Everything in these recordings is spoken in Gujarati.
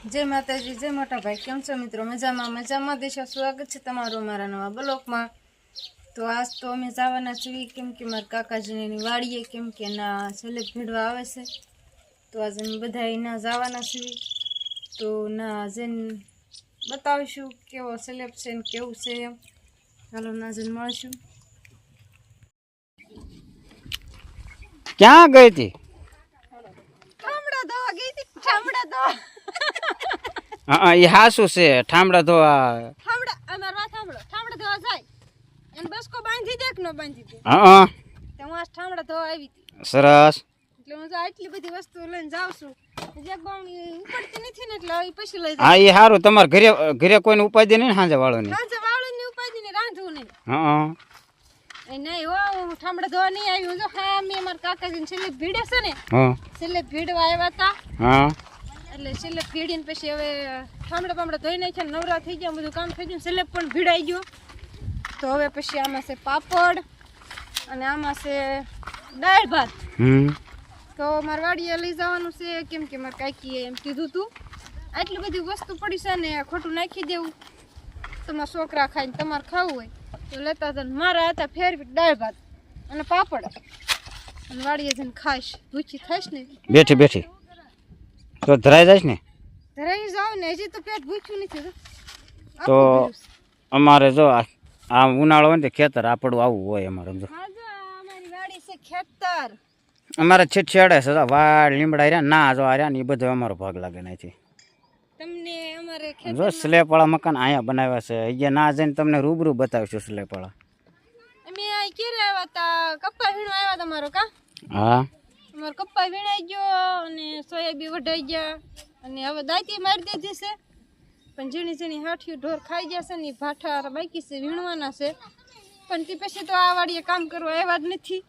जय माताजी जय मोटा भाई केम छो मित्रों मजामा देशो स्वागत है तमारो मारा नवा ब्लॉग में। तो आज तो अमे जवाना छीए केम के मारा काकाजीनी वाड़ीए केम के ना छेले भीड़वा आवे छे तो आज अमे बधाई ना जवाना छीए तो ना जन बतावीशुं केवो सेलेब छे ने केवुं छे एम। चालो ना जन मळीशुं। क्या गई थी? ठामड़ा धोवा गई थी। ठामड़ा धोवा हाँ ये हासु से ठामड़ा धोवा ठामड़ा अमर वा ठामड़ा ठामड़ा धोवा जाय एन बस को बांधी दे के न बांधी दे। हाँ ते હું આ ઠામડા ધોવા આવી હતી સરસ એટલે હું તો આટલી બધી વસ્તુ લઈને જાઉં છું જે બાવણી ઉપડતી નથી ને એટલે પછી લઈ હા એ સારું તમાર ઘરે ઘરે કોઈને ઉપાધિ નહીં હાંજે વાળોની સાંજે વાળુની ઉપાધી ને રાંધવું નહીં હા એ નહીં હો હું ઠામડા ધોવા નહીં આવી હું જો હા મેં મારા કાકાજીને છેલ્લે ભીડે છે ને હા છેલ્લે ભીડવા આવ્યા હતા હા એટલે છેલ્લે ભીડીને પછી હવે ઠામડા બામડા ધોઈ નાખ્યા નવરા થઈ ગયા બધું કામ થઈ ગયું છેલ્લે પણ ભીડાઈ ગયો તો હવે પછી આમાં છે પાપડ અને આમાં છે દાળ ભાત તો મારે વાડીએ લઈ જવાનું છે કેમ કે મારે કાકીએ એમ કીધું હતું આટલી બધી વસ્તુ પડી છે ને ખોટું નાખી દેવું તમારા છોકરા ખાઈને તમારે ખાવું હોય તો લેતા હતા મારા હતા ફેરવી દાળ ભાત અને પાપડ અને વાડીએ જઈને ખાઈશ ભૂખી થઈશ ને બેઠી બેઠી તો ધરાઈ જાય ને ધરાઈ જાવ ને હજી તો પેટ ભૂખ્યું નથી તો અમારે જો આ ઉનાળો હોય ને ખેતર આપડું આવું હોય અમારે જો અમારી વાડી છે ખેતર અમારે છેડે છે વાડ લીમડા રહ્યા ના જો આ રહ્યા ને એ બધો અમારો ભાગ લાગે નથી તમને અમારે ખેતર જો સ્લેપવાળા મકાન અહીંયા બનાવ્યા છે અહીંયા ના જઈને તમને રૂબરૂ બતાવીશું સ્લેપવાળા અમે આ ક્યારે આવ્યા હતા કપ્પા વીણો આવ્યા તમારો કા હા અમારો કપ્પા વીણાઈ ગયો અને સોયાબી વઢાઈ ગયા અને હવે દાંતી મારી દીધી છે પણ ઝીણી ઝીણી હાઠિયું ઢોર ખાઈ ગયા છે ને ભાઠા બાકી છે વીણવાના છે પણ તે પછી તો આ વાડીએ કામ કરવા આવ્યા જ નથી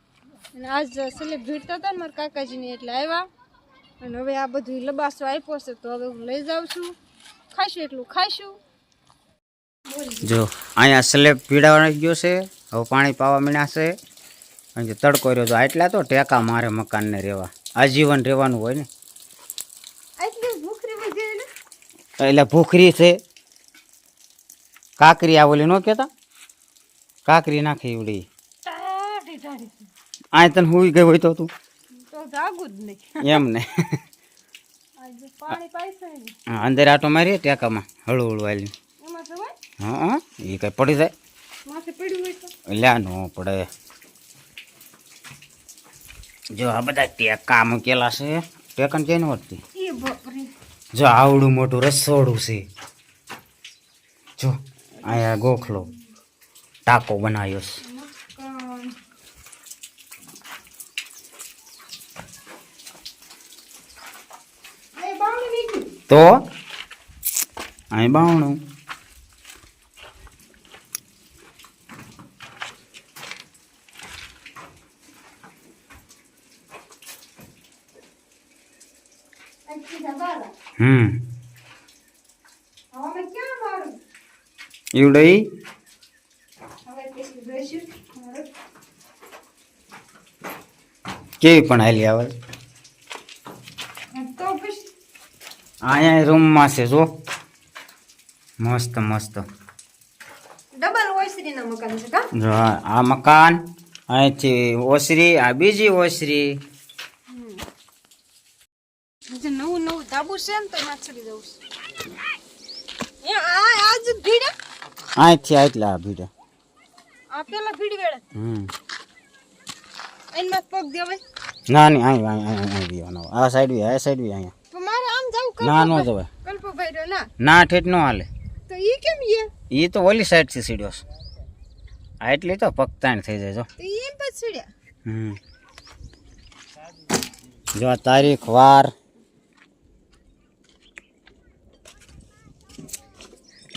અને આજ છેલ્લે ભીડતા હતા ને મારા કાકાજીને એટલે આવ્યા અને હવે આ બધું લબાસો આપ્યો છે તો હવે હું લઈ જાઉં છું ખાઈશું એટલું ખાઈશું જો અહીંયા સ્લેબ પીડાવા ગયો છે હવે પાણી પાવા મીણ્યા છે અને તડકો રહ્યો જો આટલા તો ટેકા મારે મકાનને રહેવા આજીવન રહેવાનું હોય ને આટલી ભૂખરી વધી ને એટલે ભૂખરી છે કાકરી આ ઓલી ન કહેતા કાકરી નાખી એવડી ટાઢી ટાઢી આ તને હુઈ ગઈ હોય તો તું તો જાગું જ નહીં એમ ને આજે પાણી પાઈશે ને હા અંદર આટો મારીએ ટેકામાં હળવું હળવું હાલી એમાં જવાય હા એ કઈ પડી જાય માથે પડ્યું હોય તો લ્યા ન પડે જો આ બધા ટેકા મૂકેલા છે ટેકા ને ક્યાંય વધતી એ બાપરે જો આવડું મોટું રસોડું છે જો અહીંયા ગોખલો ટાકો બનાવ્યો છે તો અહીં બાવણું ઈવડે કેવી પણ હાલી આવે અહીંયા રૂમમાં છે જો મસ્ત મસ્ત ડબલ ઓસરીના મકાન છે કા જો આ મકાન અહીંથી ઓસરી આ બીજી ઓસરી જે નવું નવું ધાબુ છે ને તો માછડી જવું છે આજ ભીડ અહીંથી આટલા ભીડે આ પેલા ભીડ વેળે એનમાં પગ દેવાય ના નહીં અહીં દેવાનો આ સાઈડ બી આ સાઈડ બી અહીંયા તો મારે આમ જાવું ના નો જવાય કલ્પો ભાઈ ના ના ઠેઠ નો હાલે તો ઈ કેમ એ તો ઓલી સાઈડ થી સીડ્યો છે આ એટલી તો પગતાણ થઈ જાય જો તો એમ પછી સીડ્યા જો આ તારીખ વાર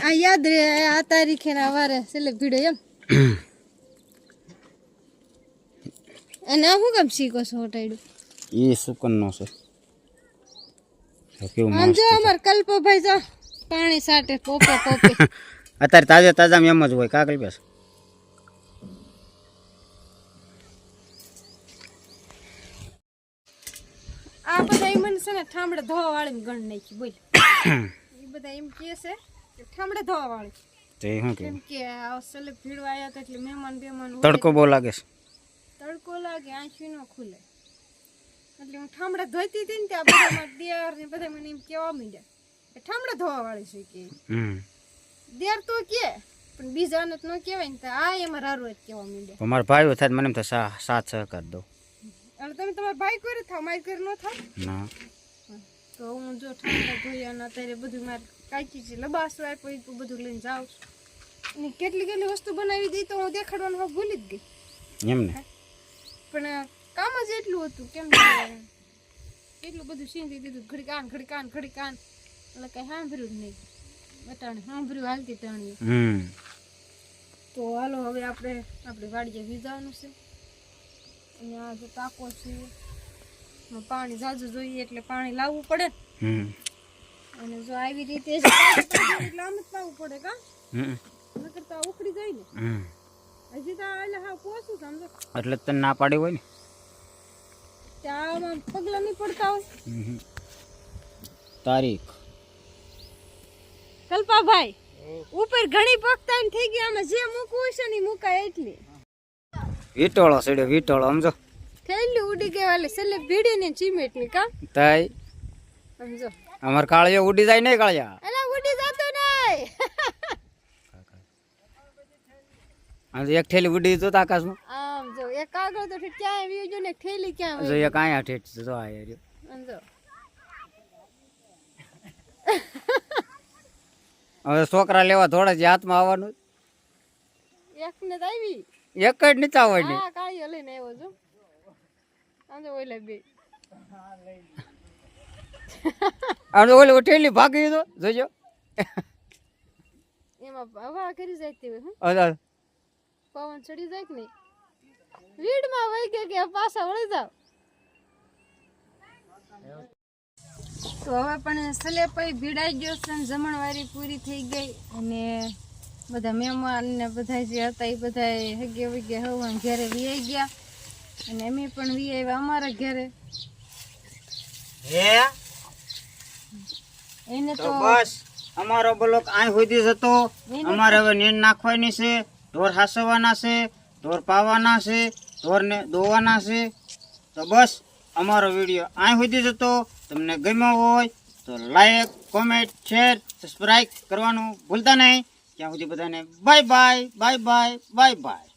આ યાદ રે આ તારીખે ના વારે છેલ્લે ભીડો એમ અને આ હું કેમ શીખો છો હટાડ્યું એ સુકનનો છે કેવું આમ જો અમાર કલ્પો ભાઈ જો પાણી સાટે પોપે પોપે અત્યારે તાજા તાજા એમ જ હોય કાકલ બેસ આ બધા મને છે ને ઠામડા ધોવા વાળી ગણ નાખી બોલ એ બધા એમ કહે છે કે ઠામડે ધોવા વાળી તે શું કે કેમ કે આ સલેબ ભીડવા આવ્યા હતા એટલે મહેમાન હોય. તડકો બહુ લાગે છે. તડકો લાગે આંખી ન ખુલે એટલે હું ઠામડા ધોઈતી હતી ને ત્યાં બધા મારા દિયર ને બધા મને એમ કહેવા માંડ્યા કે ઠામડા ધોવા વાળી છે કે દિયર તો કે પણ બીજાને તો ન કહેવાય ને તો આ એમાં રારું જ કહેવા માંડ્યા. અમારા ભાઈઓ થાય મને એમ તો સાથ સહકાર દો. એટલે તમે તમારા ભાઈ કરે થાવ મારી કરે ન થાવ ના તો હું જો ઠામડા ધોયા ને અત્યારે બધું મારે કાચી છે લબાસો આપ્યો એ બધું લઈને જાઉં છું. અને કેટલી વસ્તુ બનાવી દઈ તો હું દેખાડવાનું હવે ભૂલી જ ગઈ. એમ ને પણ કામ જ એટલું હતું કેમ એટલું બધું સીંધી દીધું ઘડી કાન એટલે કઈ સાંભળ્યું જ નહીં. બટાણે સાંભળ્યું હાલતી ટાણીએ. તો હાલો હવે આપણે વાડીએ વીજવાનું છે. અહીંયા જો ટાંકો છે એમાં પાણી ઝાઝું જોઈએ એટલે પાણી લાવવું પડે અને જો આવી રીતે જ એટલે આમ જ પાવું પડે કા નકર તો આ ઉખડી જાય ને. હજી તો એટલે હા પોસું સમજો એટલે તને ના પાડી હોય ને ત્યાં પગલા નહીં પડતા હોય. તારીખ કલ્પાભાઈ ઉપર ઘણી પગતા થઈ ગયા આમાં જે મૂકવું છે ને મૂકાય એટલી વીટોળો સીડ્યો વીટોળો સમજો થેલી ઉડી ગઈ વાલે સલે ભીડી ને ચીમેટલી કા તાઈ સમજો અમાર કાળિયો ઉડી જાય નહીં કાળિયા અલા ઉડી જતો નહીં. આમ તો એક ઠેલી ઉડી તો આકાશમાં આમ જો એક કાગળ તો ક્યાં આવી જો ને થેલી ક્યાં જો એક આયા ઠેઠ તો આ રહ્યો સમજો હવે છોકરા લેવા થોડા જ હાથમાં આવવાનું એક ને તો આવી એક જ નીચા હોય ને હા કાળીઓ લઈને આવ્યો છું સમજો ઓલે બે આમ તો ઓલી ઠેલી ભાગી તો જોજો એમાં હવા કરી જાય તે હું અરે પવન ચડી જાય કે નહીં વીડમાં વહી કે પાછા વળી જાવ. તો હવે પણ સલેપાઈ ભીડાઈ ગયો છે ને જમણવારી પૂરી થઈ ગઈ અને બધા મહેમાન ને બધા જે હતા એ બધા હગે વગે હવન ઘરે વીઆઈ ગયા અને અમે પણ વીઆવ્યા અમારા ઘરે. એને તો તો બસ અમારો બ્લોક આય સુધી જતો. અમારે હવે નીંદ નાખવાની છે, ઢોર હાસવાના છે, ઢોર પાવાના છે, ઢોરને દોવાના છે. તો બસ અમારો વિડીયો આય સુધી જતો. તમને ગમ્યો હોય તો લાઈક કોમેન્ટ શેર સબસ્ક્રાઇબ કરવાનું ભૂલતા નહીં. ત્યાં સુધી બધાને bye bye bye bye bye bye.